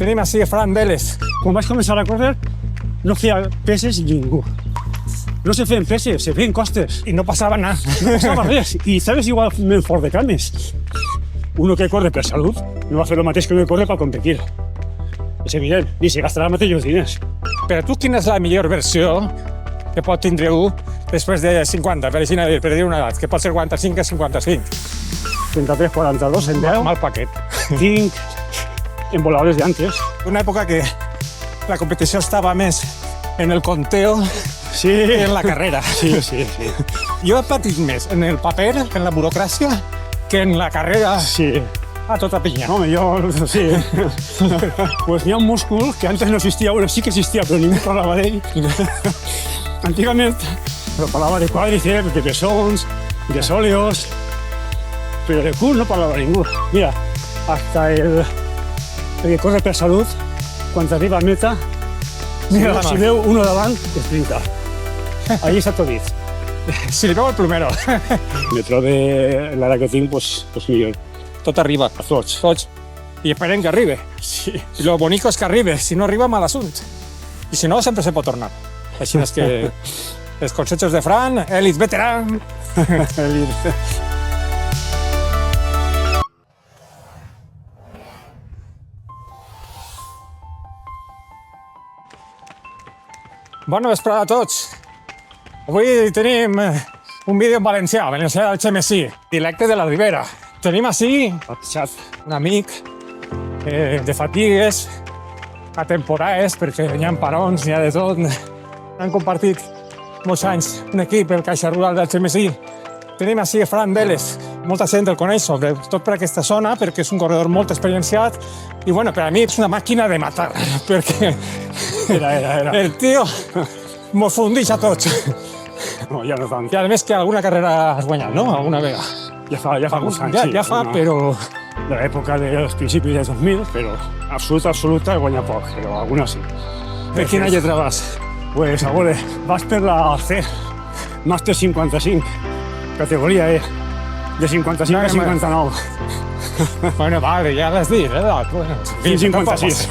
Tenim així Fran Vélez. Quan vaig començar a córrer, no feia peses ningú. No se feien peses, se feien costes. I no passava nada. No passava res. I sabes igualment fort de cames. Uno que corre per salut no va fer el mateix que uno que corre per competir. És evident, ni se gastarà els mateixos diners. Per a tu, quina és la millor versió que pot tindre un després de 50, per dir una edat, que pot ser 45 a 55? 33, 42, en 10. Mal paquet. Tinc envolables d'antes. Una època que la competició estava més en el conteo Sí. que en la carrera. Sí. Jo he patit més en el paper, en la burocràcia, que en la carrera Sí. a tota pinya. Home, jo... Sí. Pues n'hi ha un múscul que antes no existia, bueno, sí que existia, però ningú parlava d'ell. Antigament però parlava de quàdriceps, de bessons, de sòleos, però de cul no parlava ningú. Mira, hasta el que corre per salut, quan arriba a meta, Mira, si veu uno davant, esprinta. Allí està tot dit. Si li veu el plumero. Me trobe l'ara que tinc, pues millor. Tot arriba. A tots. Tots. I esperem que arribi. Sí. I lo bonico és que arribi. Si no arriba, mal assunt. I si no, sempre se pot tornar. Així és que els consejos de Fran, Elit veteran. Bona vesprada a tots. Avui tenim un vídeo en valencià del Xemesí, dialecte de la Ribera. Tenim així un amic de fatigues atemporades, perquè hi ha parons, hi ha de tot. Han compartit molts anys un equip, el Caixa Rural del Xemesí. Tenim així Fran Vélez. Molta gent el coneix, sobretot per aquesta zona, perquè és un corredor molt experienciat. I bueno, per a mi és una màquina de matar, perquè Era. el tio mos fundix a tots. No, ja no tant. I a més que alguna carrera has guanyat, no? Alguna vegada. Ja fa uns anys, sí. Ja fa, No. però... De l'època dels principis dels 2000, però absoluta, guanya poc, però alguna sí. Per quina lletra vas? Pues, a veure, vas per la C, màster 55, categoria E, de 55 a 59. Bueno, vale, ja l'has dit, Bueno, Fins 56.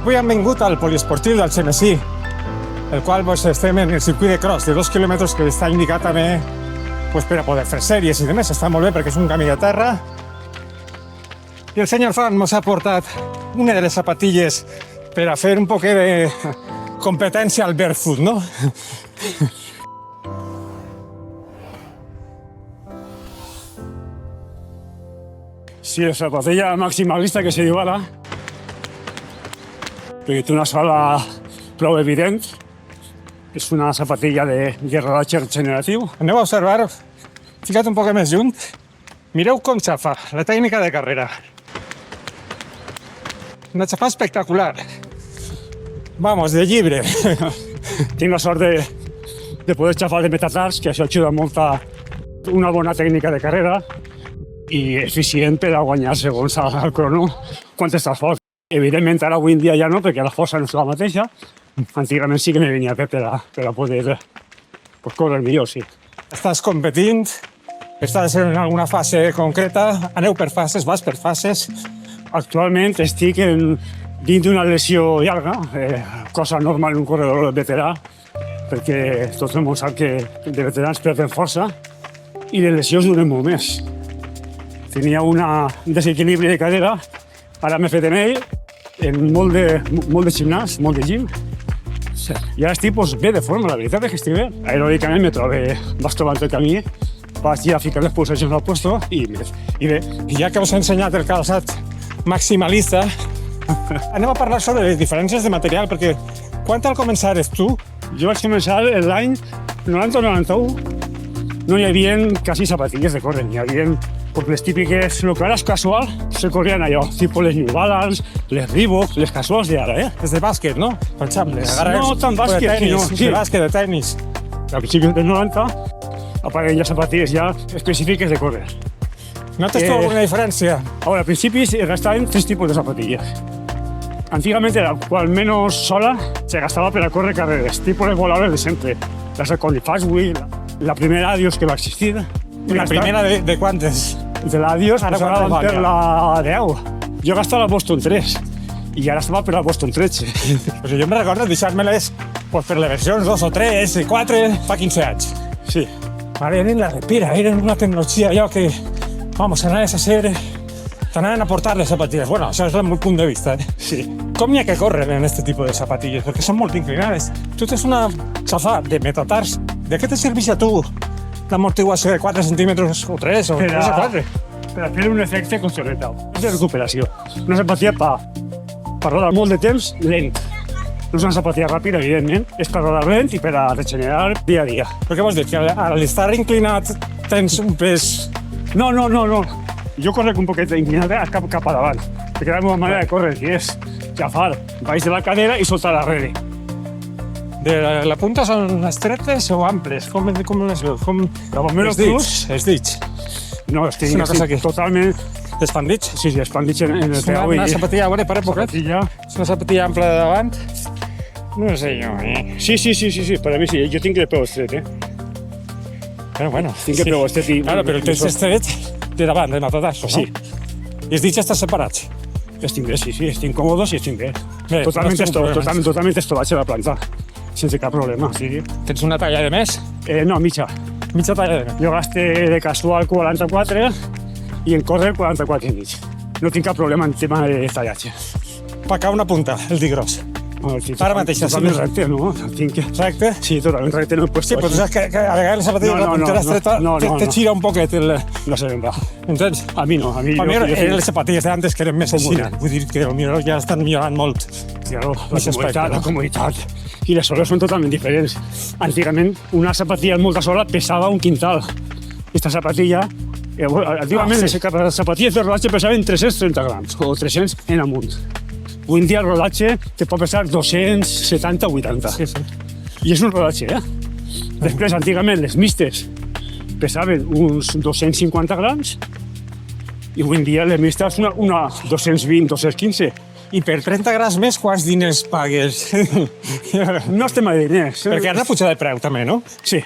Avui hem vingut al poliesportiu del Xemesí, el qual estem en el circuit de cross de 2 quilòmetres que està indicat també per a poder fer sèries i demés. Està molt bé perquè és un camí de terra. I el senyor Fran ens ha portat una de les zapatilles per a fer un poquet de competència al barefoot, no? Sí, la zapatilla maximalista que se diu ara, perquè té una sola prou evident. És una zapatilla de rodatge regeneratiu. Aneu a observar, fica't un poc més junt. Mireu com xafa, la tècnica de carrera. Una xafa espectacular. Vamos, de llibre. Tinc la sort de poder xafar de metatars, que això ajuda molt a una bona tècnica de carrera i eficient per a guanyar segons el crono quan estàs fort. Evidentment, ara avui en dia ja no, perquè la força no és la mateixa. Antigament sí que me venia per a poder córrer millor, sí. Estàs competint, estàs en alguna fase concreta, aneu per fases, vas per fases. Actualment estic dins d'una lesió llarga, cosa normal en un corredor veterà, perquè tot el món sap que de veterans perden força i les lesions duren molt més. Tenia un desequilibri de cadera, ara m'he fet en ell, en molt de gimnàs, molt de gym. I ara estic bé de forma, la veritat és que estic bé. Aeròdicament me trobo bastant el camí, vaig ja ficar les pulsacions al puesto i bé. Ja que us he ensenyat el calçat maximalista, anem a parlar sobre les diferències de material, perquè quan al començares tu? Jo vaig començar l'any 90 o 91, no hi havia quasi zapatilles de córrer, hi havia les típiques, el que ara és casual, se corrien allò, tipus les New Balance, les Reebok, les casuals d'ara, És de bàsquet, no? Per exemple, No tant bàsquet, sinó... de bàsquet, de tenis. A principis dels 90 apareixen ja zapatilles ja específiques de córrer. Notes tu alguna diferència? Ahora, al principis estaven tres tipus de zapatillas. Antiguamente, la cual menos sola se gastaba para correr carreras, tipo los voladores de siempre. Las de Fastwheel, la primera Adios que va a existir. La primera de quantes? De la Adios, Ara pues, ara quantes van per van la 10. Jo gastava la Boston 3. i ara estava per al Boston 13. Pues jo em recordo deixar-me-les pues, per les versions 2 o 3 i 4 fa 15 anys. Sí. Ara ni la respira, era una tecnologia allò que, vamos, anaves a ser... T'anaven a portar les zapatilles. Bueno, això és el meu punt de vista. Sí. Com n'hi ha que corren en este tipus de zapatilles? Perquè són molt inclinades. Tu tens una xafà de metatars. De què te serveix a tu l'amortiguació de 4 centímetres o 3 o 3 o 4? Per a fer un efecte consolidat. És de recuperació. Una zapatilla per rodar molt de temps lent. No és una zapatilla ràpida, evidentment. És per rodar lent i per a regenerar dia a dia. Però què vols dir? Que a l'estar inclinat tens un pes... No. Jo correc un poquet inclinat cap a davant, perquè la meva manera de córrer és xafar baix de la cadera i soltar darrere. De la punta són estretes o amples? Com les veus? Com... Els dits. Els dits. No, És una cosa que- totalment... Expandits? Sí, expandits en el És peu. una sapatilla, a veure, per època. Zapatilla. És una sapatilla ampla de davant. No sé jo, Sí, per a mi sí. Jo tinc el peu estret, Però bueno. Tinc el peu estret i... Claro, però el tens estret de davant, de matatassos, Sí. no? I els dits estan separats. Estic bé, sí, estic còmodos i estic bé. Bé, Totalment no tinc problemes. totalment estovatge a la planta, sense cap problema. Sí. Tens una talla de més? No, mitja. Mitja talla de més. Jo gaste de casual 44 i en córrer 44 i mig. No tinc cap problema en tema de tallatge. Pa cada una punta, el dit gros. Ara mateix, totalment sí. recte, no? Tinc... Recte? Sí, totalment recte, no he puesto... Sí, però tu saps que a vegades la sapatilla, la puntera estreta, te gira un poquet el... No se va. Entens? A mi no, a mi... Per mi eren les sapatilles d'antes que eren més així. Vull dir que potser ja estan millorant molt. Claro, aspecte, la comoditat. I les soles són totalment diferents. Antigament, una sapatilla amb molta sola pesava un quintal. Esta sapatilla... Antigament, les sapatilles de rodatge pesaven 330 grams o 300 en amunt. Avui en dia el rodatge te pot pesar 270 o 80. Sí. I és un rodatge, Després, antigament, les mistes pesaven uns 250 grams i avui en dia les mistes una 220, 215. I per 30 grams més, quants diners pagues? No estem a diners. Perquè ara puja de preu, també, no? Sí.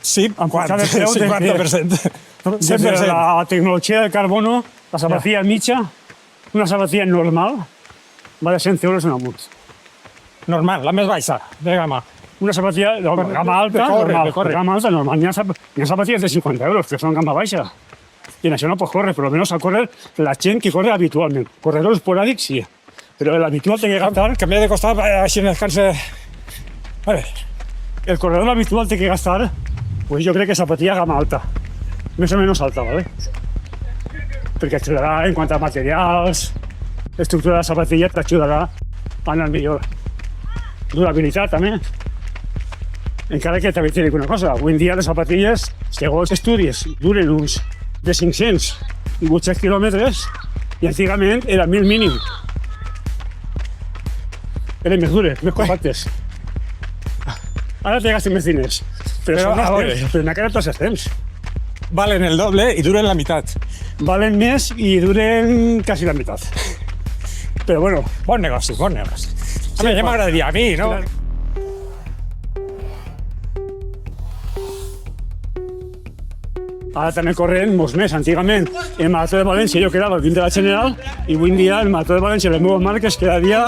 Sí, puja de preu 50%. Des de 100%. la tecnologia del carbono, la zapatilla mitja, una zapatilla normal, va de 100 euros en amunt. Normal, la més baixa, de gamma. Una zapatilla de gamma alta, normal. corre. Gamma alta, normal. Hi ha zapatilles de 50 euros, que són gamma baixa. I en això no pots córrer, però almenys a córrer la gent que corre habitualment. Corredors esporàdics, sí. Però l'habitual té que gastar... Que m'he de costar així en el canse... A veure, El corredor habitual té que gastar, pues jo crec que zapatilla gamma alta. Més o menys alta, ¿vale? Perquè ajudarà en quant a materials, estructura de la zapatilla t'ajudarà a anar millor. Durabilitat, també. Encara que també t'he de dir una cosa, avui en dia les zapatilles, segons estudis, duren uns de 500 i 800 quilòmetres i antigament era 1.000 mínim. Eren més dures, més compactes. Ara te gasten més diners. Però en aquell tots els temps. valen el doble i duren la meitat. Valen més i duren quasi la meitat. Però bueno, Bon negoci, bon negoci. A mi ja m'agradaria, a mi, no? Ara també corren molts més. Antigament, el Marató de València jo quedava dins de la General i avui en dia el Marató de València, les meves marques, cada dia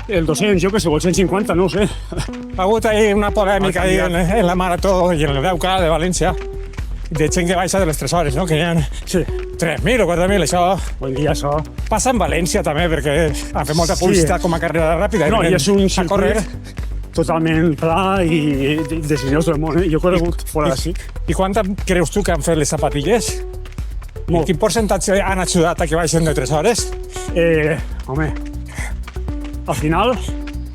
el 200, jo que sé, o el 150, no ho sé. Ha hagut ahí una polèmica ahí en la marató i en el 10K de València de gent que baixa de les 3 hores, no? Que hi ha Sí, 3.000 o 4.000, això avui en dia això... passa en València també, perquè ha fet molta publicitat com a carrera ràpida. No, i és un a córrer. circuit totalment pla i desenyós del món. Jo he corregut fora d'ací. I quant creus tu que han fet les zapatilles? Molt. Quin percentatge han ajudat a que baixen de 3 hores? Home, al final,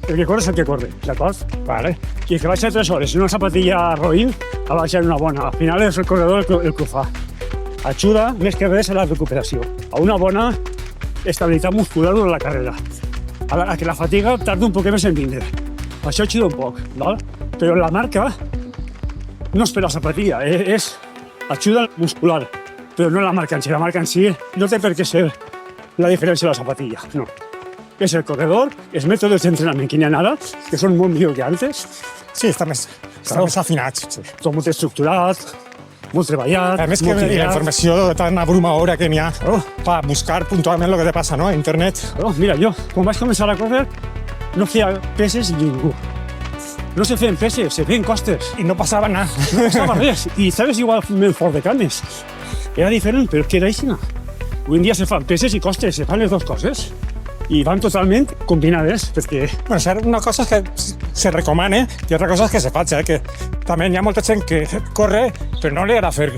el que corre és el que corre, d'acord? Vale. I el que baixa 3 hores en una zapatilla roïn, ha baixat una bona. Al final és el corredor el que ho fa. Ajuda més que res a la recuperació, a una bona estabilitat muscular durant la carrera, a que la fatiga tarda un poc més en vindre. Això ajuda un poc, val? Però la marca no és per la zapatilla, és ajuda muscular, però no la marca en si. La marca en si no té per què ser la diferència de la zapatilla, no. És el corredor, els mètodes d'entrenament que hi ha ara, que són molt millors que antes, Sí, està més afinats. Sí. tot molt estructurat, molt treballat, A més que molt la ideat. informació tan abrumadora que n'hi ha per buscar puntualment el que te passa, no? A internet. Oh, mira, jo, quan vaig començar a córrer, no feia peses ningú. No se feien peses, se feien costes. I no passava nada. No passava res. I estaves igualment fort de cames. Era diferent, però que era així. Avui en dia se fan peses i costes, se fan les dues coses. I van totalment combinades, perquè... Bueno, una cosa és que se recomana i altra cosa és que se faci, que també hi ha molta gent que corre però no li agrada fer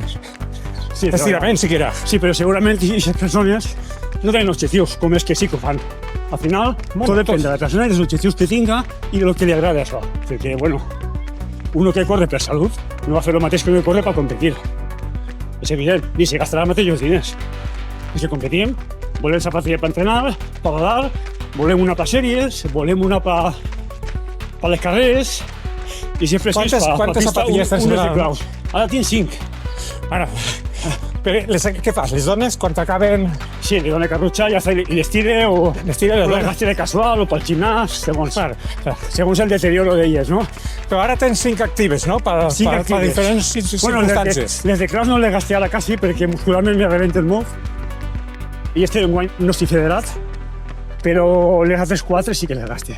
Sí, estirament siquiera. Sí, però segurament aquestes persones no tenen objectius, com és que sí que ho fan. Al final, tot depèn de la persona i dels objectius que tinga i del que li agrada això. Perquè, bueno, uno que corre per salut no va a fer el mateix que uno que corre per competir. És evident, ni se gastarà els mateixos diners. És que competim, volem zapatilla per entrenar, per badar, volem una per sèries, volem una per les carreres, i sempre Quantes zapatilles tens unes de ara? claus. Ara tinc 5. Ara, però què fas? Les dones quan t'acaben Sí, li dona carrutxa i les tira o les tires les les dones? gasti de casual o pel gimnàs, segons, Clar. segons el deterioro d'elles, no? Però ara tens 5 actives, no? Per diferents circumstàncies. Les de claus no les gasté ara quasi perquè muscularment me rebenten molt. I este enguany no estic federat, però les altres 4 sí que les gasté.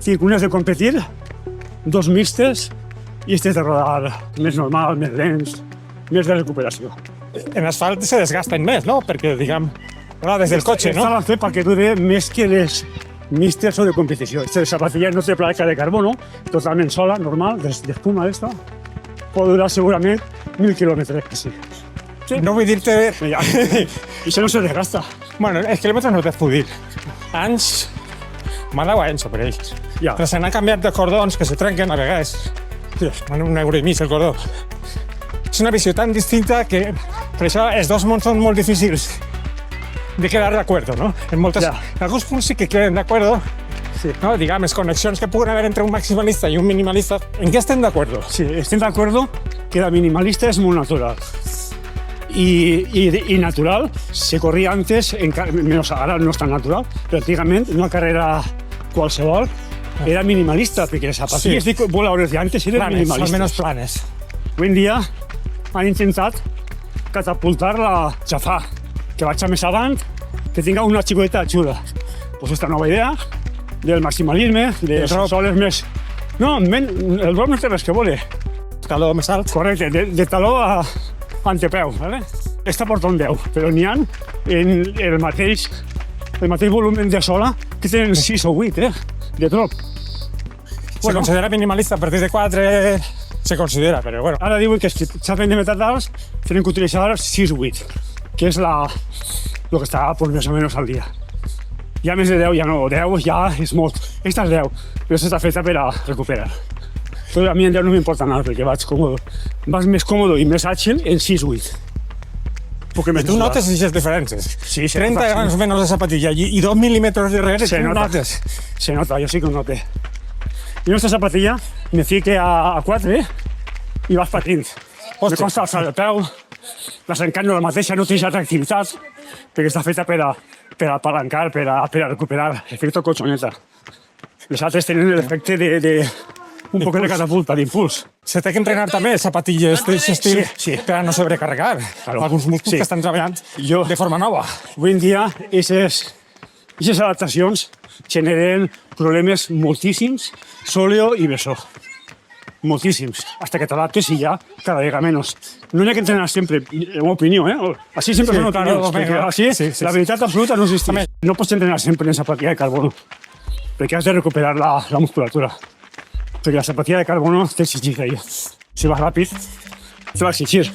Tinc unes de competir, 2 mixtes i estes de rodar més normal, més lents, més de recuperació. En asfalt se desgasten més, no? Perquè, diguem, des del cotxe, no? Estaven fet perquè dure més que les mixtes o de competició. Esta zapatilla no té placa de carbono, totalment sola, normal, d'espuma esta. Pot durar segurament 1.000 quilòmetres, que sí. No vull dir-te... Ja. I això no se desgasta. Bueno, els quilòmetres no t'has pogut dir. Anys... M'ha deu anys per ells. Ja. Però se n'han canviat de cordons que se trenquen a vegades. En €1,5 el cordó. És una visió tan distinta que per això els dos mons són molt difícils de quedar d'acord, no? En moltes... Ja. En alguns punts sí que queden d'acord, Sí. no? Diguem, les connexions que puguen haver entre un maximalista i un minimalista, en què estem d'acord? Sí, estem d'acord que la minimalista és molt natural. I natural se corria antes, menos ara no és tan natural, però antigament una carrera qualsevol era minimalista, perquè les zapatilles de voladores d'antes eren Planes, minimalistes. almenys planes. Avui en dia han intentat catapultar la xafà, que vaig més avant, que tinga una xicoteta xuda. Pues esta nova idea del maximalisme, de drop. soles més... No, el drop no té res que veure. Taló més alt. Correcte, de taló a antepeu, ¿vale? Esta porta un 10, però n'hi ha en el mateix volum de sola que tenen 6 o 8, de drop. Se considera minimalista a partir de 4, se considera, però bueno. Ara diuen que els que saben de metadals tenen que utilitzar 6 o 8, que és el que està pues, més o menys al dia. Ja més de 10 ja no, 10 ja és molt. Esta és 10, però aquesta està feta per a recuperar. Però a mi en 10 no m'importa nada, perquè vas més còmode i més àgil en 6 o 8. I tu notes aquestes diferències. Sí, 30 grams menys de zapatilla i 2 mil·límetres darrere, Se tu nota. notes. Se nota, jo sí que ho note. Jo esta zapatilla me fique a 4 i vas patint. Me costa alçar el peu, l'esencant no la mateixa, no té atractivitat, perquè està feta per a apalancar, per a recuperar, efecte colchoneta. Les altres tenen l'efecte de un poc de catapulta, d'impuls. Se té que entrenar també zapatilles d'aquest estil Sí. per a no sobrecarregar alguns músculs que estan treballant de forma nova. Avui en dia, aquestes adaptacions generen problemes moltíssims, sòleo i bessó. Moltíssims, hasta que t'adaptes i ja cada vegada menys. No hi ha que entrenar sempre, en opinió, Així sempre són opinions, perquè així la veritat absoluta no existeix. No pots entrenar sempre en zapatilla de carbono, perquè has de recuperar la musculatura. Perquè la zapatilla de carbono t'exigeix ella. Si vas ràpid, te va exigir.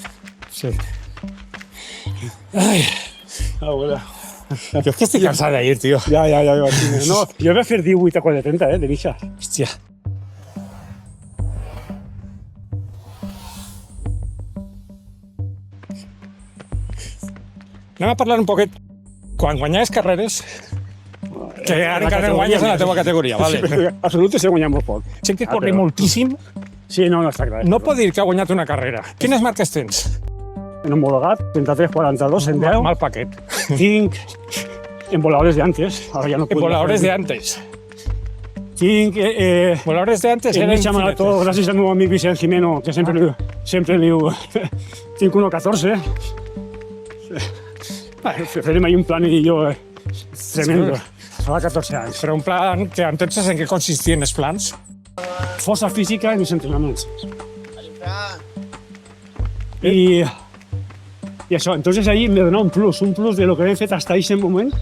Sí. Ai, abuela. Jo és que estic cansat d'ahir, tio. Ja. No, jo vaig fer 18 a 4:30, de mitja. Hòstia. Anem a parlar un poquet. Quan guanyaves carreres, que ara encara guanyes en la teva categoria, vale? Absolut s'ha guanyat molt poc. Gent que corre moltíssim, Sí, no està clar. no pot dir que ha guanyat una carrera. Quines marques tens? En homologat, 33, 42, en 10. Mal paquet. Tinc en voladores de antes, ara ja no puc. En voladores de antes. Tinc Bueno, hores de antes el eren mitja marató, filetes. gràcies al meu amic Vicent Jimeno, que sempre li diu, tinc 1,14. Farem ahir un planillo tremendo. Fa 14 anys. Però un plan que entonces en què consistien els plans? Força física i mis entrenaments. Y eso, entonces ahí me donó un plus de lo que habíem fet hasta ese moment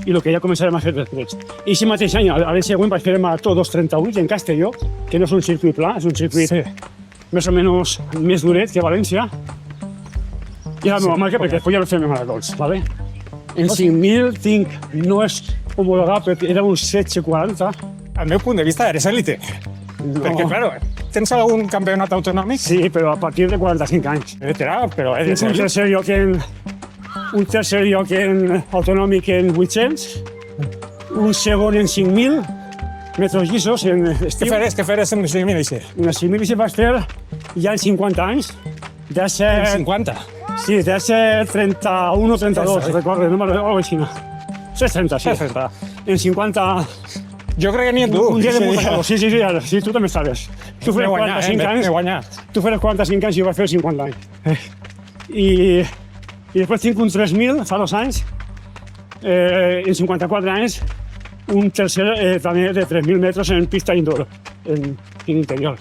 i lo que ja començarem a fer després. I aquest mateix any, a l'any següent, vaig fer el marató 2:38 en Castelló, que no és un circuit pla, és un circuit més o menys més duret que València. I la meva marca, perquè després ja no fem maratons, ¿vale? En 5.000 tinc, no és homologat, però era un 16:40. Al meu punt de vista eres élite. Perquè, claro, tens algun campionat autonòmic? Sí, però a partir de 45 anys. Veterà, però eres Tinc un tercer lloc en autonòmic en 800, un segon en 5.000 metres llissos en estiu. Què feres en el 5.000 així? En el 5.000 se va fer ja en 50 anys. De ser, 50. sí, de ser 31 o 32, recordo, no me'n recordo així. 60, sí. 60. En 50... Jo crec que ni tu. Un dia de muntador, sí, tu també sabes. Tu M'he feres guanyat, 45 anys, m'he guanyat. tu feres 45 anys i jo vaig fer 50 anys. I després tinc un 3.000, fa 2 anys, en 54 anys, un tercer també de 3.000 metres en pista indoor, en interior.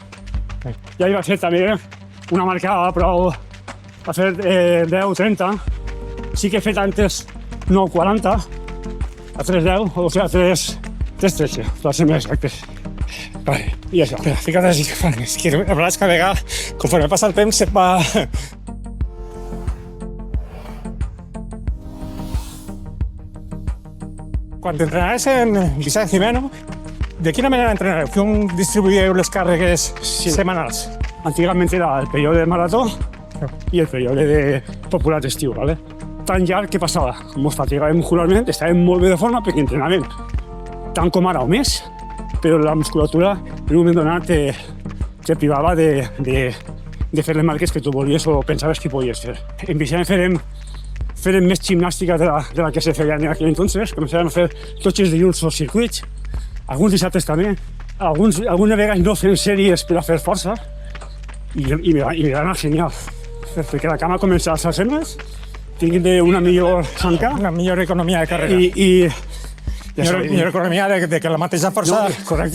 Ja hi va fer també una marcada, però va fer 10-30. Sí que he fet antes 9-40, a 3-10, o sigui, a 3-13, per ser més exactes. Vale. I això. Espera, fica't així que fan. És que la veritat és que a vegades, conforme passa el temps, se't va... Quan t'entrenaves en Vicent Jimeno, de quina manera entrenàveu? Com distribuïeu les càrregues setmanals? Antigament era el període de marató i el període de popular estiu, ¿vale? Tan llarg que passava, ens fatigàvem muscularment, estàvem molt bé de forma perquè entrenàvem tant com ara o més, però la musculatura en un moment donat te privava de fer les marques que tu volies o pensaves que podies fer. En Vicent farem més gimnàstica de la que se feia en aquell entonces, començàvem a fer tots els dilluns els circuits, alguns dissabtes també, algunes vegades no fem sèries per a fer força, i me va anar genial, perquè la cama comença a alçar-se més, tinc una millor sanca, Una millor economia de càrrega. Millor economia de que la mateixa força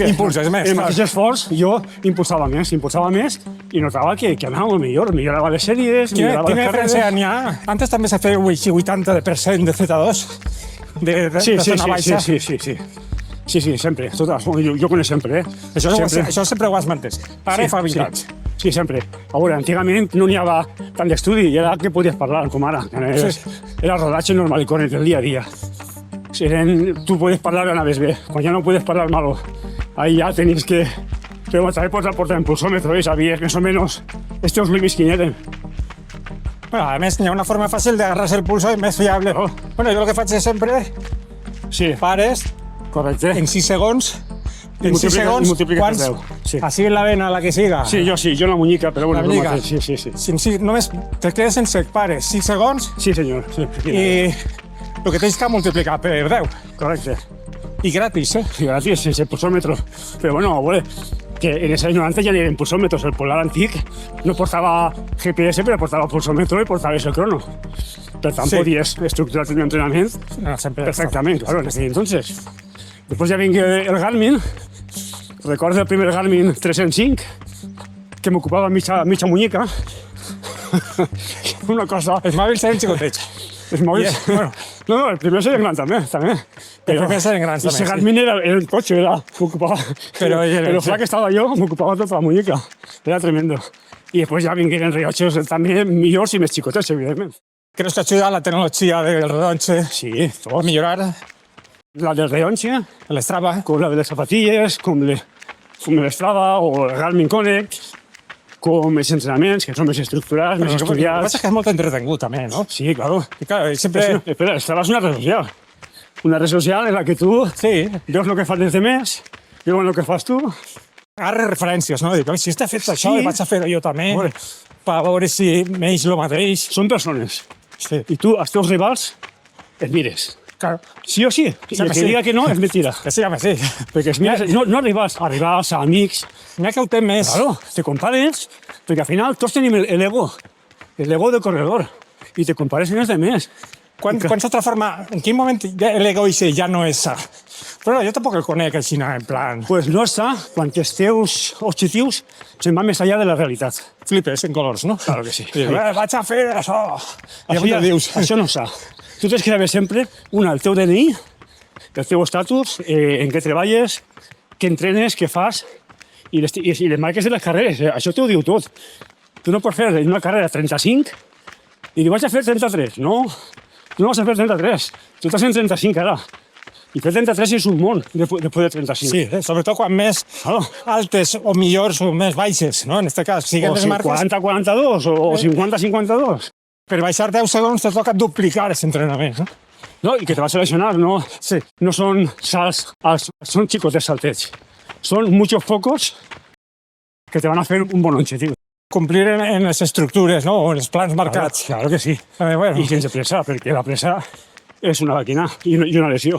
impulses més. El mateix esforç, jo impulsava més i notava que anava molt millor, millorava les sèries, millorava Quina les diferència carreres. n'hi ha? Antes també s'ha fet 80% de Z2, de zona baixa. Sí, sempre, totes, jo conec sempre, Això sempre ho has mantès. Ara fa 20 anys. Sí, sempre. A veure, antigament no n'hi havia tant d'estudi i era que podies parlar, com ara. Era rodatge normal i corrent, el dia a dia. Tu puedes parlar, anaves bé. Quan ja no puedes parlar, malo. Ahí ya tenéis que... Pero també pots aportar impulsómetro i sabies més o menys els límits quin eren. Bueno, a més, hi ha una forma fàcil d'agarrar-se el pulso i més fiable. Bueno, jo el que faig és sempre Sí, pares correcte. en 6 segons. En 6 multiplica- segons, multiplica per quants? 10, sí. Així en la vena, la que siga. Sí, jo la muñeca, però bueno, La muñeca. no mateix. Sí. Si només te quedes en sec, pares 6 segons Sí, senyor. Sí. i el que tens que multiplicar per 10. Correcte. I gratis, eh? I gratis, sense impulsòmetro. Però bueno, a veure, que en els anys 90 ja n'hi havia impulsòmetros. El Polar antic no portava GPS, però portava pulsòmetro i portava el crono. Per tant, Sí. podies estructurar el entrenament No, sempre perfectament, claro, en aquell entonces. Després ja vingué el Garmin. Recordo el primer Garmin 305, que m'ocupava mitja muñeca. Una cosa... Els mòbils eren xicotets. Els mòbils... Yeah, bueno. No, el primer seria gran també. primer serien grans, també, Ese sí. Garmin era el coche, m'ocupava... Però el flac que estava jo, m'ocupava tota la muñeca. Era tremendo. I després ja vingueren rellotges també millors i més xicotets, evidentment. Creus que ajuda la tecnologia del rellotge Sí, a millorar la del rellotge, l'Strava? com la de les zapatilles, com l'Strava o el Garmin Connect, com els entrenaments, que són més estructurats, més El que passa estudiats. és que és molt entretengut, també, no? Sí, claro. I clar, sempre... Espera, Strava és una red social. Una red social en la que tu Sí, veus el que fan els demés, veuen el que fas tu. agarres referències, no? Dic, si està fet això, Sí. vaig a fer-ho jo també, Veure. per veure si m'eix el mateix. Són persones. Sí. I tu, els teus rivals, els mires. Claro. Sí o sí. I el que diga que no és mentira. Que sí, home, sí. Perquè no arribes a amics. N'hi ha que ho té més. Claro, te compares, perquè al final tots tenim l'ego del corredor, i te compares en els demés. Quan se transforma, en quin moment l'ego ja no és sa? Però jo tampoc el conec així, en plan... Pues no està quan els teus objectius se'n van més enllà de la realitat. Flipes en colors, no? Claro que sí. Dius, vaig a fer això. I Això, ja dius. això no està. Tu tens que saber sempre, el teu DNI, el teu estatus, en què treballes, què entrenes, què fas, i les marques de les carreres. Això t'ho diu tot. Tu no pots fer una carrera 35 i li vaig a fer 33. No, tu no vas a fer 33. Tu estàs en 35 ara. I fer 33 és un món després de 35. Sí, sobretot quan més altes o millors o més baixes, no? En aquest cas, siguen les marques... 40-42 o 50-52. Per baixar 10 segons te toca duplicar els entrenaments, no? No, i que te vas a lesionar, no, sí, no són salts, són xicos de salteig. Són muchos pocos que te van a fer un bon objectiu. Complir en les estructures, no? O en els plans marcats. Claro que sí. Bueno. I sense pressa, perquè la pressa és una màquina i una lesió.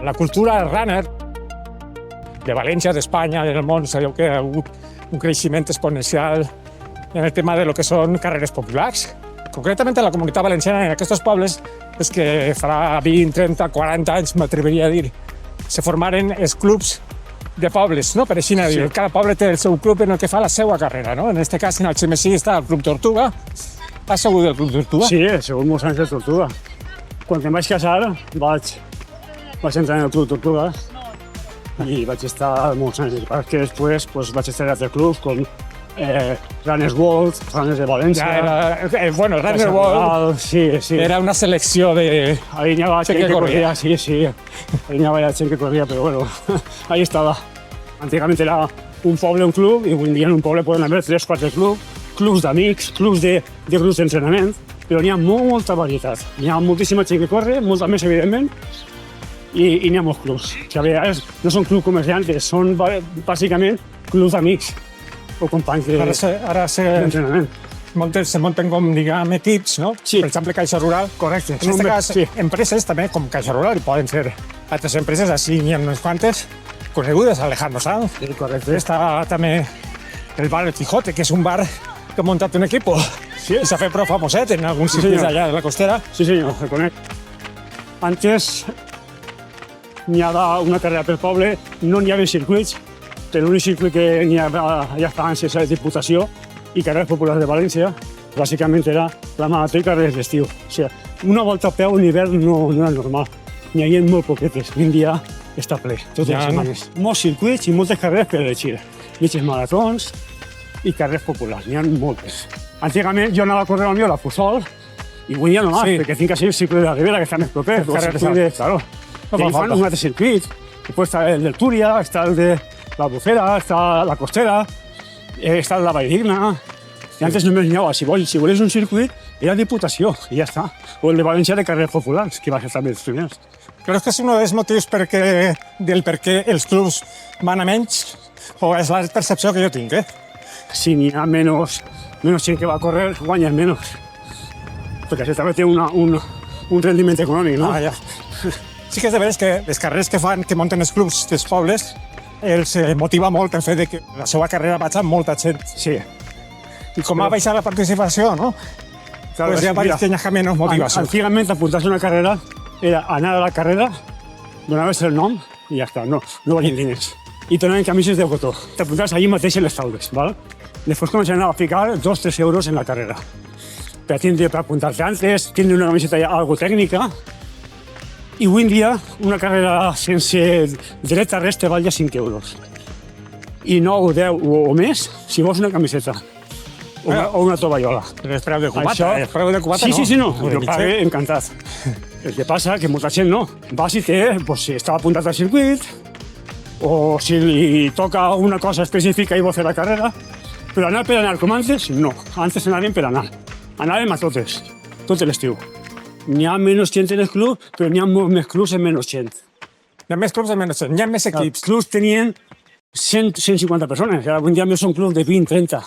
La cultura runner de València, d'Espanya, del món, sabeu que ha hagut un creixement exponencial en el tema de lo que són carreres populars. Concretament a la comunitat valenciana, en aquests pobles, és que farà 20, 30, 40 anys, m'atreviria a dir, se formaren els clubs de pobles, no? Per així anar a dir. Cada poble té el seu club en el que fa la seva carrera, no? En aquest cas, en el Xemesí està el Club Tortuga. Has segut del Club Tortuga? Sí, he segut molts anys de Tortuga. Quan em vaig casar, vaig entrar en el Club Tortuga i vaig estar molts anys. Que després vaig estar en altres clubs com Runners World, Runners de València. Ja era, bueno, Runners World sí. Era una selecció de... Ahí n'hi havia gent que corria, sí. Ahí n'hi havia gent que corria, però bueno, ahí estava. Antigament era un poble, un club, i avui en dia en un poble poden haver 3-4 clubs d'amics, clubs de grups d'entrenament, però n'hi ha molta varietat. N'hi ha moltíssima gent que corre, molta més, evidentment, i n'hi ha molts clubs. Que a vegades no són clubs comerciants, són bàsicament clubs d'amics o companys d'entrenament. Moltes se munten com, diguem, equips, no? Sí. Per exemple, Caixa Rural. Correcte. En aquest cas, sí. Empreses també, com Caixa Rural, i poden ser altres empreses, així n'hi ha unes quantes conegudes, Alejandro Sanz. Sí, correcte. Està també el bar El Quijote, que és un bar que ha muntat un equip i s'ha fet prou famoset en alguns circuits allà de la costera. Sí, senyor, el conec. Antes n'hi havia una carrera per poble, no n'hi havia circuits, però l'únic circuit que n'hi havia ja fa anys és la Diputació i carreres populars de València, bàsicament era la marató i carreres d'estiu. O sigui, una volta a peu en hivern no era normal, n'hi havia molt poquetes, un dia està ple, totes les setmanes. Molts circuits i moltes carreres per elegir, mitges maratons i carreres populars, n'hi ha moltes. Antigament jo anava a córrer a la Puçol i avui ja no más, perquè tinc així el circuit de la Ribera, que està més proper. Claro. I fan un altre circuit. Després està el del Túria, està el de la Bufera, està la Costera, està el de la Valldigna. I antes només n'hi havia, si volies un circuit, era Diputació, i ja està. O el de València de carreres populars, que va ser també els primers. Creus que és un dels motius del per què els clubs van a menys? O és la percepció que jo tinc, Si n'hi ha menys gent que va a córrer, guanyes menys. Perquè això també té un rendiment econòmic, no? Ja. Sí que és de veres que les carreres que munten els clubs dels pobles els motiva molt el fet que la seva carrera vaig amb molta gent. Sí. I com ha baixat la participació, no? Claro, pues ja pareix que hi ha menys motivació. Antigament, apuntar-se a una carrera era anar a la carrera, donaves el nom i ja està, no valien diners. I donaven camises de cotó. T'apuntaves allí mateix en les taules, val? Després començaven a ficar 2-3 euros en la carrera. Per apuntar-te antes, tindre una camiseta algo tècnica. I avui en dia, una carrera sense dret a res te val ja 5 euros. I 9, 10 o més si vols una camiseta. O una tovallola. El preu de cubata, el preu de cubata sí, no. Jo pagué encantat. El que passa que molta gent no. Va si està apuntat al circuit, o si li toca una cosa específica i vol fer la carrera, però anar per anar com antes, no. Antes anàvem per anar. Anàvem a totes, tot l'estiu. N'hi ha menys gent en el club, però n'hi ha molts més clubs en menys gent. Hi ha més clubs en menys gent, hi ha més equips. Els clubs tenien 150 persones, avui en dia són clubs de 20, 30.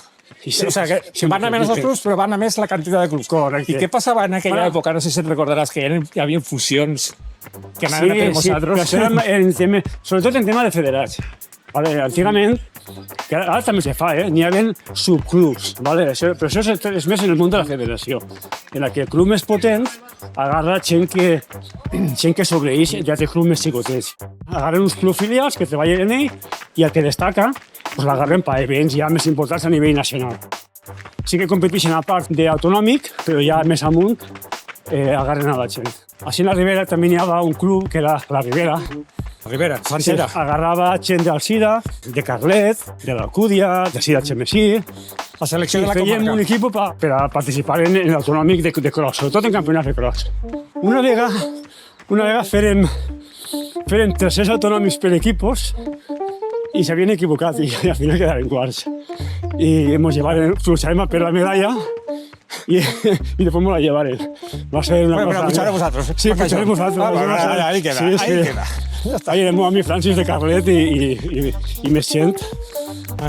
I O sea, que van a menys els clubs, però van a més la quantitat de clubs. Correcte. I què passava en aquella Bueno. època? No sé si et recordaràs que hi havia fusions que anaven a fer vosaltres. però això era sobretot en tema de federats. Vale, antigament, que ara també se fa, n'hi havia subclubs, vale? Però això és més en el món de la federació, en la que el club més potent agarra gent que sobreïx d'altres clubs més xicotets. Agarren uns clubs filials que treballen en ell i el que destaca pues l'agarren per events ja més importants a nivell nacional. Sí que competeixen a part d'autonòmic, però ja més amunt agarren a la gent. Així a la Ribera també n'hi havia un club que era la Ribera. Ribera, Santera. Agarrava gent d'Alcira, de Carlet, de l'Alcúdia, de Sida Xemesí. La selecció I de la fèiem comarca. un equip per a participar en l'autonòmic de cross, sobretot en campionats de cross. Una vegada fèrem 300 autonòmics per equipos i s'havien equivocat i al final quedaven quarts. I ens llevaren per la medalla y después me la llevaré. Va a ser una Bueno, cosa... pero pucharé vosotros. Sí, pucharé vosotros. Ahí queda, Sí, sí. ahí queda. Ahí érem a mi Francis de Carlet i més gent.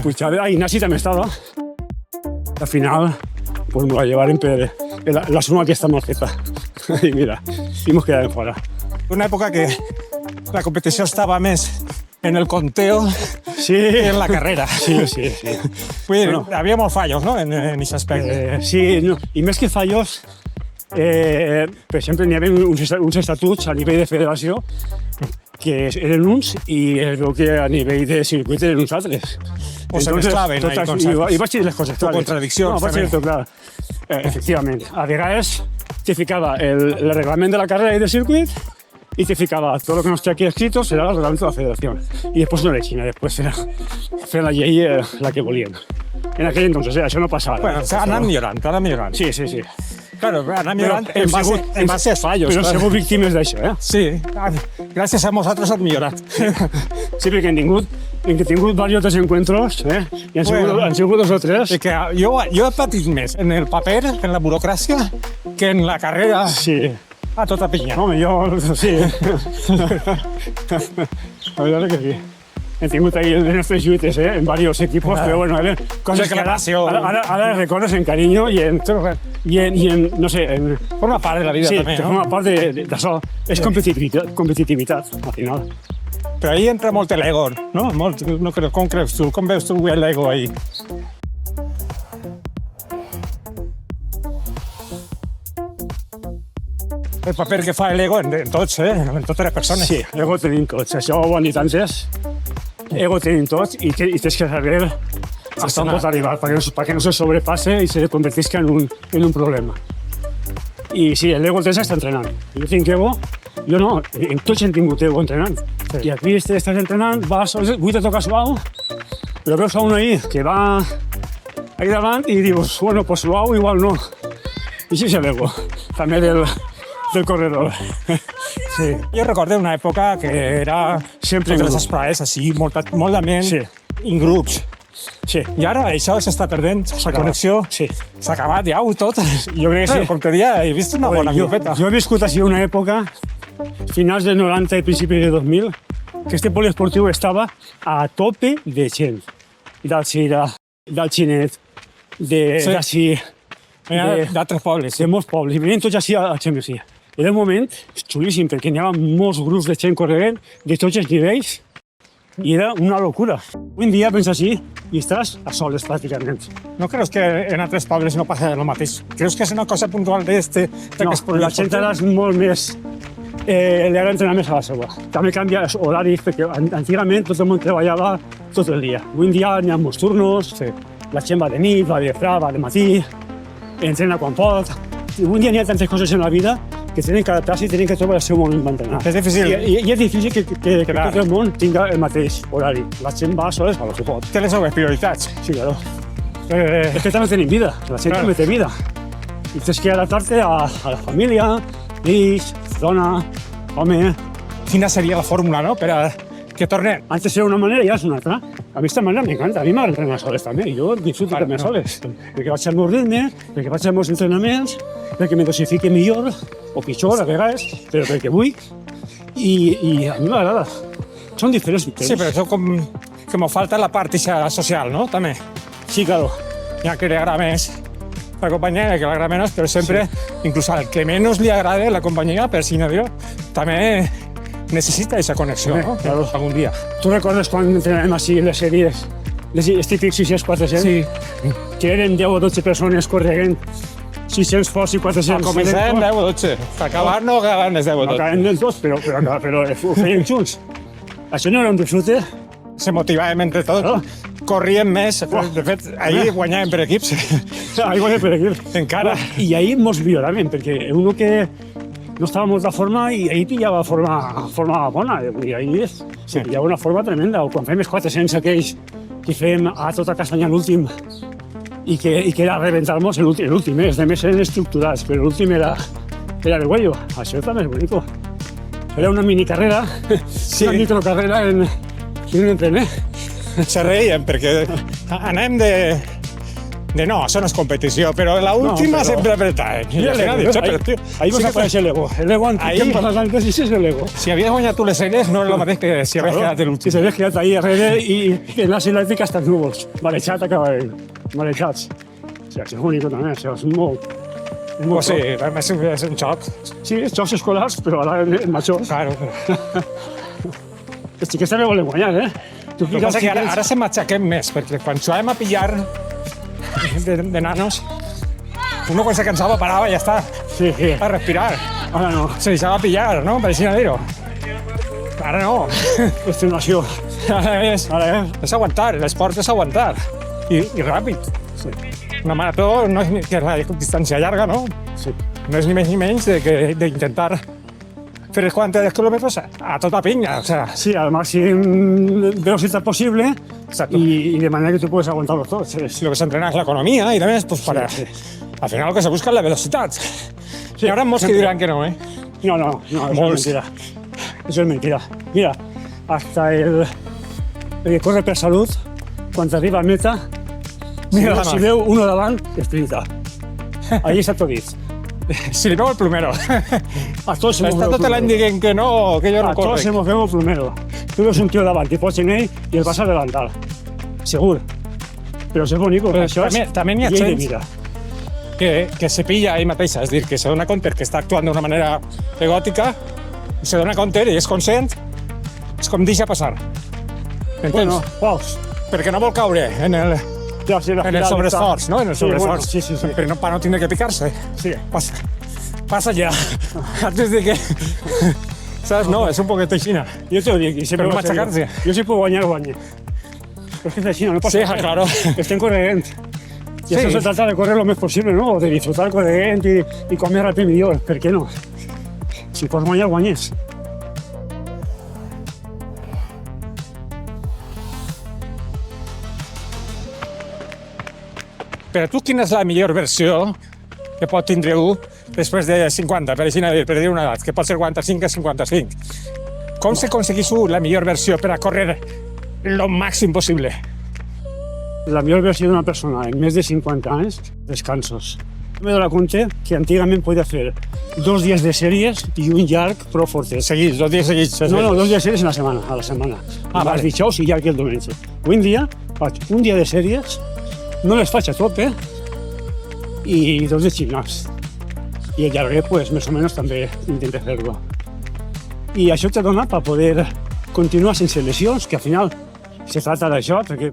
Pujaré. Ah, Ignasi també estava. Al final, pues me la llevarem per la suma aquesta mal feta. I mira, i mos quedàvem fora. Una època que la competició estava més en el conteo Sí, que en la carrera. Sí. Vull dir, Bueno. havia molts fallos, no?, en aquest aspecte. Sí, no. I més que fallos, per exemple, n'hi havia uns estatuts a nivell de federació que eren uns i es veu que a nivell de circuit eren uns altres. O se mezclaven ahí conceptos. I vaig dir les coses clares. contradiccions, No, vaig dir també. tot clar. Efectivament. A vegades te ficava el reglament de la carrera i del circuit y te ficaba todo lo que no esté aquí escrito será el reglamento de la federación. Y después no era China, después era la llei la que volien. En aquell entonces, això no passava. Bueno, s'ha anat millorant. Sí. Claro, ha anat millorant en base als fallos. Però hem claro. sigut víctimes d'això, Sí, gràcies a vosaltres han millorat. Sí, perquè hem tingut varios desencuentros, i han sigut dos o tres. És que jo he patit més en el paper, en la burocràcia, que en la carrera Sí. a tota pinya. Home, jo... Sí. La veritat és que sí. Hem tingut ahí les nostres lluites, en varios equipos, però bueno, coses que ara recordes en carinyo i en no sé, en... Forma part de la vida Sí, també, que no? forma part d'això. És competitivitat, al final. Però ahí entra molt l'ego, no? Com creus tu? Com veus tu l'ego ahí? El paper que fa l'ego en tots, en totes les persones. Sí, ego tenim tots, això ho han dit antes. Ego tenim tots i tens que saber hasta on pot arribar perquè no se sobrepasse i se convertisca en un problema. I sí, l'ego el tens que estar entrenant. Jo tinc ego, jo no, tots hem tingut ego entrenant. I aquí estàs entrenant, avui te toca suau, però veus a un ahí que va ahí davant i dius, bueno, pues suau igual no. I sí és l'ego, també del corredor. Sí. Jo recordo una època que era Sempre en totes les grup. esprades així, molt de ment, Sí. en grups. Sí. I ara això s'està perdent, la connexió Sí. s'ha acabat ja, tot. Jo crec que sí. Com te dia, he vist una bona grupeta. Jo he viscut així una època, finals dels 90 i principis de 2000, que este poliesportiu estava a tope de gent. D'Alcira, d'Alginet, d'ací, D'altres pobles. de molts pobles. I venien tots així a Xemesí. Era un moment xulíssim, perquè n'hi havia molts grups de gent corrent de tots els nivells i era una locura. Avui en dia pensa així i estàs a soles pràcticament. No creus que en altres pobles no passa el mateix? Creus que és una cosa puntual No, la gent ara és molt més... li agrada entrenar més a la seva. També canvia els horaris, perquè antigament tot el món treballava tot el dia. Avui en dia n'hi ha molts turnos, la gent va de nit, va de fra, va de matí, entrena quan pot. Avui en dia n'hi ha tantes coses en la vida que tenen que adaptar-se i tenen que trobar el seu moment d'entrenar. És difícil. I és difícil que tot el món tinga el mateix horari. La gent va a soles a lo que pot. Té les seves prioritats. Sí, claro. Es que també tenim vida, la gent també té vida. I tens que adaptar-te a la família, fills, dona, home... Quina seria la fórmula, no?, per a que tornem. Antes era una manera i ara és una altra. A mi esta manera m'encanta, a mi m'agrada entrenar soles també. Jo disfruto també soles, perquè vaig al meu ritme, perquè vaig als meus entrenaments, perquè me dosifique millor, o pitjor a vegades, però perquè vull. I a mi m'agrada. Són diferents temps. Sí, però això com que m'ho falta la part social, no?, també. Sí, claro. N'hi ha que li agrada més la companyia i que l'agrada menys, però sempre, inclús al que menys li agrada la companyia, per si no dir-ho, també necessita aquesta connexió, no? Claro. Algun dia. Tu recordes quan entrenàvem així les sèries, els típics 600-400? Sí, Que eren 10 o 12 persones corrent, 600 forts i 400. al començar 10 o 12. Per acabar no acabaven els 10 o No 12. acabem dels dos, però ho feien junts. Això no era un disfrute. Se motivàvem entre tots, corríem més. De fet, ahir guanyàvem per equips. Igual per aquí. Encara. I ahir mos milloraven, perquè uno que no estava molt de forma i ahir pillava forma bona. I ahir se pillava una forma tremenda. O quan fem els 400 aquells que fem a tota castanya l'últim i que era rebentar-nos l'últim. Els demés eren estructurats, però l'últim era de huello. Això també és bonico. Era una minicarrera, Sí. una microcarrera en un entrener. Se reien perquè anem de no, això no és competició, però l'última però- sempre apretaven. I al final dic, però, tio, Ahí sí vas a que aparèixer l'ego. L'ego Ahí- que hem parlat antes, i és l'ego. si havies guanyat tu les sèries no és el mateix que si havies quedat Si l'últim. s'hagués quedat ahí darrere i en la elèctrica hasta els núvols. Marejat acabàvem. Marejats. O sigui, això és bonic també, això és molt... És O molt sigui, és un xoc. Sí, els jocs escolars, però ara en majors. Claro, però... Els xiquets també volen guanyar, eh? Tu El que passa és que ara se m'aixequem més, perquè quan jugàvem a pillar de nanos, uno quan se cansava parava i ja està, Sí, sí. a respirar. Ara no. Se deixava pillar, no? Per així no dir-ho. Ara no. Extenuació. Ara és aguantar, l'esport és aguantar. I ràpid. Sí. Una marató no és ni, que és la distància llarga, no? Sí. No és ni més ni menys d'intentar fer els 40 quilòmetres a tota pinya. O sea, Sí, al màxim velocitat possible Exacto. y de manera que tú puedes aguantarlos todos. lo que se entrena es la economía y también pues para... Sí. Al final lo que se busca es la velocidad. Y ahora molts que diran que no, ¿eh? No, eso es Molts. mentira. Eso es mentira. Mira, hasta el que corre per salut, quan arriba a meta, Mira la si mà. veu uno davant, esprinta. Ahí està tot dit. Si li veu el plumero. A tots se mos Està veu tot l'any plumero. dient que no, que jo no A tots se corre. mos veu el plumero. Tu veus un tio davant, t'hi pots en ell i el vas a adelantar. Segur. Però és bonic, Però això també n'hi ha llei de gent vida. que se pilla ell mateixa, és dir, que se dona compte que està actuant d'una manera egòtica, se dona compte i és conscient, és com deixa passar. Entens? Bueno, Paus, Perquè no vol caure en el sobreesforç, no? En el Sí, bueno, sobreesforç. sí, sí, sí. Però no, para no tindre que picar-se. Sí. Passa ja. Antes de que... Saps? No, és un poquet així. Jo t'ho dic, i sempre Però ho vaig dir. matxacar-se. Jo si puc guanyar, guanyo. Però és que és així, no passa Sí, res. claro. Estem corrent. Sí. Y eso se trata de correr lo más posible, ¿no? De disfrutar corrent y comer rápido millor. ¿Por qué no? Si pots guanyar, guanyes. Per a tu, quina és la millor versió que pot tindre un després de 50, per dir, per dir una edat, que pot ser 45 a 55? Com s'aconseguís la millor versió per a córrer lo màxim possible? La millor versió d'una persona en més de 50 anys, descansos. Me dono compte que antigament podia fer 2 dies de sèries i un llarg prou fortes. Seguits, 2 dies seguits. No, 2 dies de sèries a la setmana. vale. Els dijous i llarg el diumenge. Avui en dia faig un dia de sèries, no les faig a tope, i 2 de gimnàs. I el llarguer, pues, més o menys també intento fer-lo. I això te dona per poder continuar sense lesions, que al final se trata d'això, perquè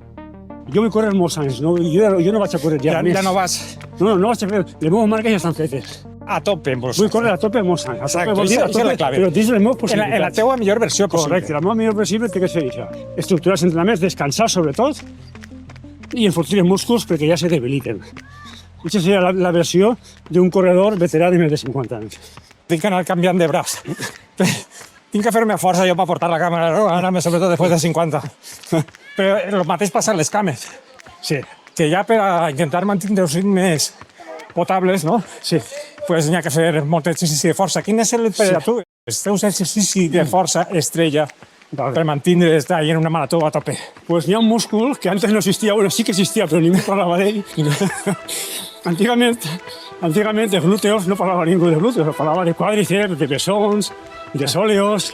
jo vull córrer molts anys, no? Jo no vaig a córrer ja més. Ja no vas No vaig a fer. Les meves marques ja estan fetes. a tope. Pues. Vull córrer a tope molts anys. A tope Exacte, vol dir a això és la tope, clave. però dins de les meves En possibilitats. la teua millor versió possible. Correcte, la meva millor possible té que ser això. Estructurar els entrenaments, descansar sobretot i enfortir els músculs perquè ja se debiliten. Aquesta seria la versió d'un corredor veterà de més de 50 anys. Tinc que anar canviant de braç. Tinc que fer-me força jo per portar la càmera, no? Ara, sobretot després de 50. Però el mateix passa amb les cames. Sí, Que ja per a intentar mantenir els ritmes potables, no? sí. Pues n'hi ha que fer molt exercici de força. Quin és el per a tu? Els teus exercicis de força estrella per mantenir estar ahí en una marató a tope. Pues n'hi ha un múscul que antes no existia, bueno, sí que existia, però ningú parlava d'ell. Antigament de glúteos no parlava ningú de glúteos, parlava de quàdriceps, de bessons, de sóleos,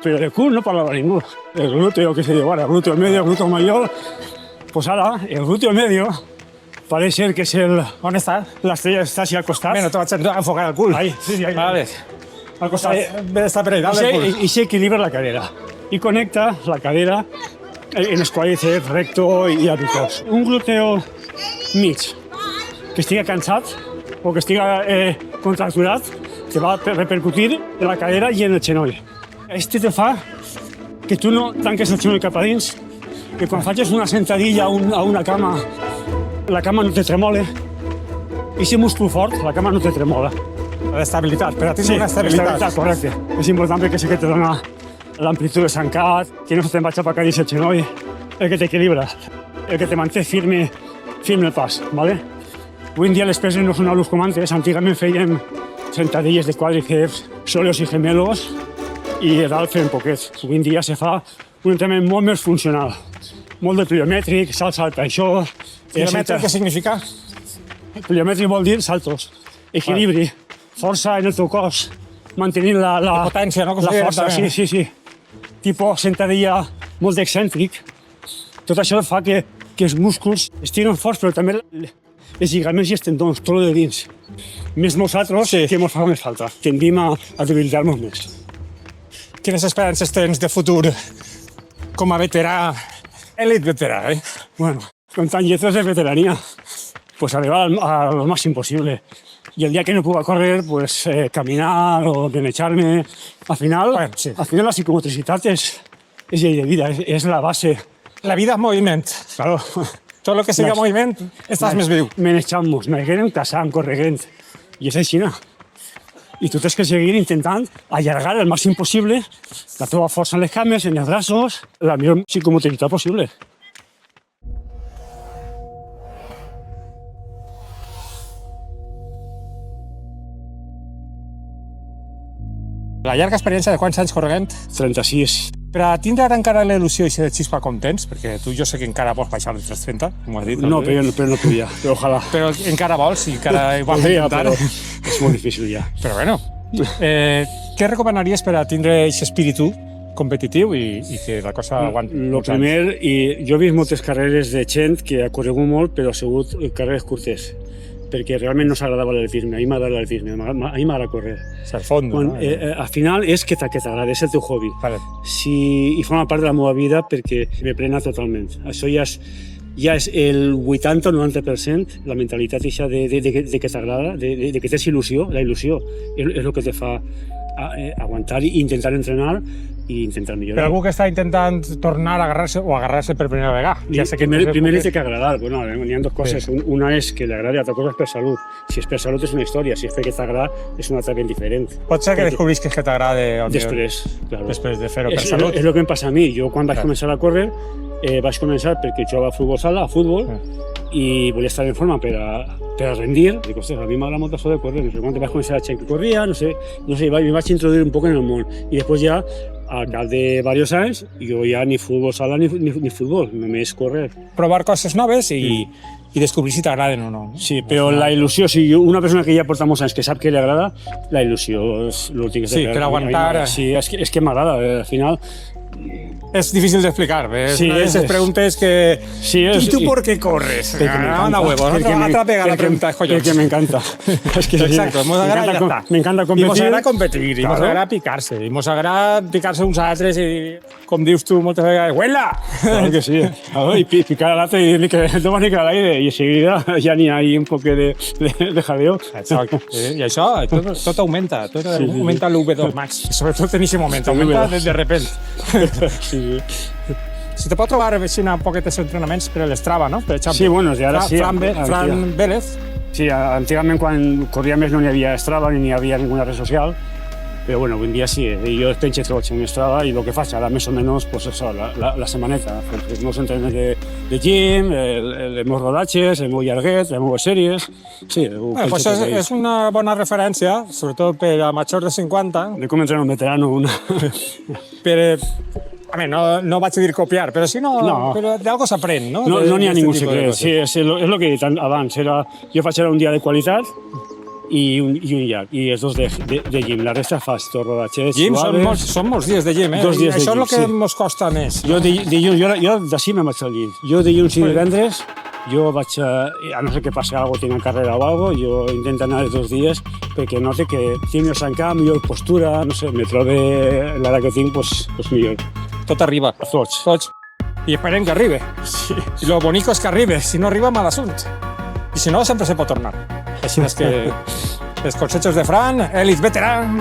però de cul no parlava ningú. El glúteo que se diu ara, glúteo medio, glúteo mayor, pues ara el glúteo medio Parece ser que és el... On està? L'estrella està així al costat. Bé, no te vaig enfocar el cul. Ahí, sí, ahí. Vale. Al costat. Bé, està per ahí, dale el cul. Y se equilibra la cadera. Y conecta la cadera en els quadríceps recto y abductors. Un glúteo mig que estiga cansat o que estiga contracturat te va a repercutir en la cadera i en el genoll. Este te fa que tu no tanques el genoll cap a dins, que quan facis una sentadilla a una cama, la cama no te tremole. I si múscul fort, la cama no te tremola. L'estabilitat, per a ti és Sí, una estabilitat. estabilitat, correcte. És important perquè és el que te dona l'amplitud de zancat, que no se te'n vagi a pacar dins el genoll, el que t'equilibra, el que te manté firme el pas, ¿vale? Avui en dia les peses no són a l'ús com antes. Antigament fèiem sentadilles de quàdriceps, soleos i gemelos, i a dalt fèiem poquets. Avui en dia se fa un entrenament molt més funcional. Molt de pliomètric, salta això... Pliomètric, què significa? Pliomètric vol dir saltos, equilibri, força en el teu cos, mantenint la potència, no? Com la se diu força, directament. sí. Tipo sentadilla molt excèntric. Tot això fa que els músculs estiren forts, però també els lligaments i els tendons, tot de dins. Més nosaltres, que ens fa més falta. Tendim a debilitar-nos més. Quines esperances tens de futur com a veterà, elit veterà, eh? Bueno, con tan lletres de veteranía, pues arribar al máximo posible. Y el día que no pueda correr, pues caminar o denecharme. Al final, Bueno, sí. al final la psicomotricidad es llei de vida, es la base. La vida en moviment. Claro, Tot el que sigui moviment, estàs més viu. menechamos, naixem, casam, correguent. I és així, no? I tu tens que seguir intentant allargar el màxim possible la teva força en les cames, en els braços, la millor psicomotricitat possible. La llarga experiència de quants anys corregant? 36. Per a tindre ara encara l'il·lusió i ser xispa com tens, perquè tu jo sé que encara vols baixar dels 330, com has dit. No, però no podia, però ojalà. Però encara vols i encara ho vas Podria, intentar. però és molt difícil ja. Però bueno, què recomanaries per a tindre aquest espíritu competitiu i que la cosa aguanti? Lo primer, i jo he vist moltes carreres de gent que ha corregut molt, però ha sigut carreres curtes, perquè realment no s'agradava l'atletisme. A mi m'agrada l'atletisme, a mi m'agrada córrer. Ser fondo, Bueno, no? al final és que t'agrada, és el teu hobby. Vale. I forma part de la meva vida perquè me plena totalment. Això ja és el 80 o 90%, la mentalitat eixa de que t'agrada, de que tens il·lusió. La il·lusió és el que te fa aguantar i intentar entrenar i intentar Per millorar. algú que està intentant tornar a agarrar-se per primera vegada. Ja sé que Primer li té que agradar. Bueno, n'hi ha dues coses. Una és que li agradi, l'altra cosa és per salut. Si és per salut és una història, si és perquè t'agrada és una altra ben diferent. Pot ser que descobrisques que t'agrada Després, claro. després de fer-ho per És salut. el que em passa a mi. Jo quan vaig Clar. començar a córrer, vaig començar perquè jugava a futbol sala, a futbol, i volia estar en forma per a rendir. Dic, ostres, a mi m'agrada molt això de córrer. No sé quan vaig començar a gent que corria, no sé, me vaig introduir un poc en el món. I després ja, al cap de diversos anys, jo ja ni futbol sala ni futbol, només córrer. Provar coses noves i descobrir si t'agraden o no. Sí, però la il·lusió, si una persona que ja porta molts anys que sap que li agrada, la il·lusió és l'últim que Sí, per aguantar. Sí, és que m'agrada, al final. És difícil d'explicar. És Sí, una de esas preguntes que... Sí, ¿Y tú por qué corres? Porque me encanta. Anda huevo, otra pega la pregunta de joyos. Porque me encanta. Es que Exacto, mos agrada i ja està. me encanta I competir. mos agrada competir, i mos Claro. agrada picar-se, i mos agrada picar-se uns altres i, com dius tu moltes vegades, ¡huela! Claro que sí. Y picar al lata y decirle que toma ni al aire y enseguida ya ni hay un poco de jaleo. Exacte. I això, tot augmenta, augmenta l'V2 Max. Sobretot en aquest moment, augmenta de repente. Sí. Si te pot trobar un poquetes entrenaments per l'Strava, no? Per exemple. Sí, bueno, i ara sí. Fran Vélez. Sí, antigament quan corria més no n'hi havia Strava ni n'hi havia ninguna red social, però bueno, avui en dia sí, jo penjo tots en Strava i el que faig ara més o menys pues això, la setmaneta, els meus entrenaments de gym, els meus rodatges, el meu llarguet, les meves sèries, sí, ho penjo Pues tot ahí. és una bona referència, sobretot per a majors de 50, De com entrenar un veterano, per... A veure, no vaig a dir copiar, però si no, No. però d'algo s'aprèn, no? No n'hi ha D'este ningú tipus de secret, coses. sí, és el que he dit abans, jo faig ara un dia de qualitat i un llarg, i els dos de gym, la resta faig tot rodatges Gym suaves. són molts dies de gym, eh? 2 dies de Això és gym, el que sí. ens costa més. Jo d'ací me'n vaig al llit. Jo dilluns i divendres Jo vaig, a no ser que passi alguna cosa, tinc carrera o alguna cosa, jo intento anar els 2 dies perquè note que tinc més encamp, millor postura, no sé, me trobe l'ara que tinc, pues millor. Tot arriba. A tots. Tots. I esperem que arribi. Sí. I lo bonico és que arribi. Si no arriba, mal assunt. I si no, sempre se pot tornar. Així és que els consejos de Fran, Elit Veteran,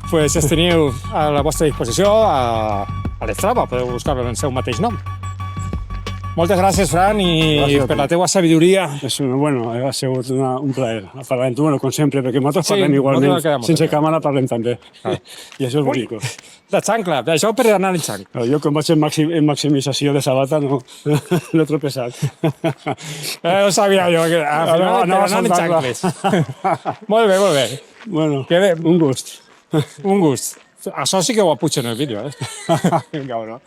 pues els teniu a la vostra disposició a l'Strava. Podeu buscar-lo en el seu mateix nom. Moltes gràcies, Fran, i Gràcies a tu. per la teua sabidoria. Bueno, ha sigut un plaer parlar amb tu, bueno, com sempre, perquè nosaltres Sí, parlem igualment, nosaltres quedamos sense aquí. càmera parlem també. I això és bonic. La xancla, això per anar en xanc. Jo, com vaig en maximització de sabata, no l'he tropezat. No sabia jo que al final Anava a anant en saltar-la. xancles. Molt bé, molt bé. Bueno, Que bé. un gust. Un gust. Això sí que ho apujo en el vídeo, eh? Cabró.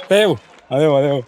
Adéu. Adéu, adéu.